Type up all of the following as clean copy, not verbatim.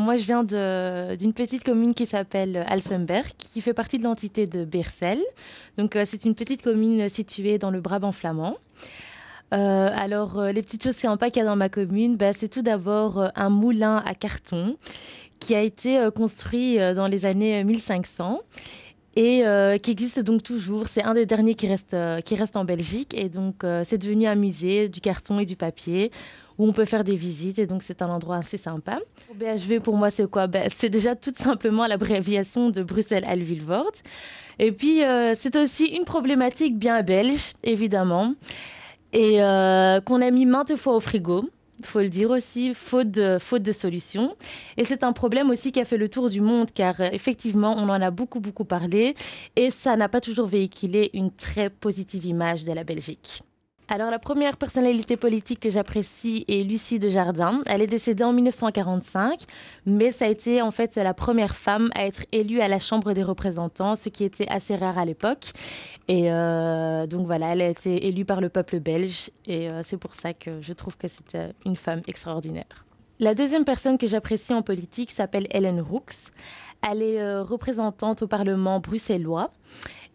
Moi, je viens d'une petite commune qui s'appelle Alsemberg, qui fait partie de l'entité de Beersel. Donc, c'est une petite commune située dans le Brabant flamand. Les petites choses sympas qu'il y a dans ma commune, bah, c'est tout d'abord un moulin à carton qui a été construit dans les années 1500 et qui existe donc toujours. C'est un des derniers qui reste en Belgique et donc c'est devenu un musée du carton et du papier où on peut faire des visites et donc c'est un endroit assez sympa. BHV pour moi c'est quoi? C'est déjà tout simplement l'abréviation de Bruxelles Halle-Vilvoorde. Et puis c'est aussi une problématique bien belge évidemment et qu'on a mis maintes fois au frigo. Faut le dire aussi, faute de solution. Et c'est un problème aussi qui a fait le tour du monde, car effectivement, on en a beaucoup, beaucoup parlé, et ça n'a pas toujours véhiculé une très positive image de la Belgique. Alors, la première personnalité politique que j'apprécie est Lucie de Jardin. Elle est décédée en 1945, mais ça a été en fait la première femme à être élue à la Chambre des représentants, ce qui était assez rare à l'époque. Et donc voilà, elle a été élue par le peuple belge et c'est pour ça que je trouve que c'est une femme extraordinaire. La deuxième personne que j'apprécie en politique s'appelle Hélène Roux. Elle est représentante au Parlement bruxellois.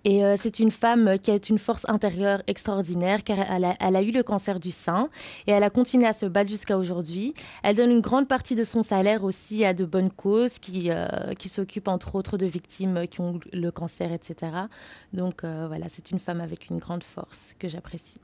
Et c'est une femme qui a une force intérieure extraordinaire car elle a eu le cancer du sein et elle a continué à se battre jusqu'à aujourd'hui. Elle donne une grande partie de son salaire aussi à de bonnes causes qui s'occupent entre autres de victimes qui ont le cancer, etc. Donc voilà, c'est une femme avec une grande force que j'apprécie.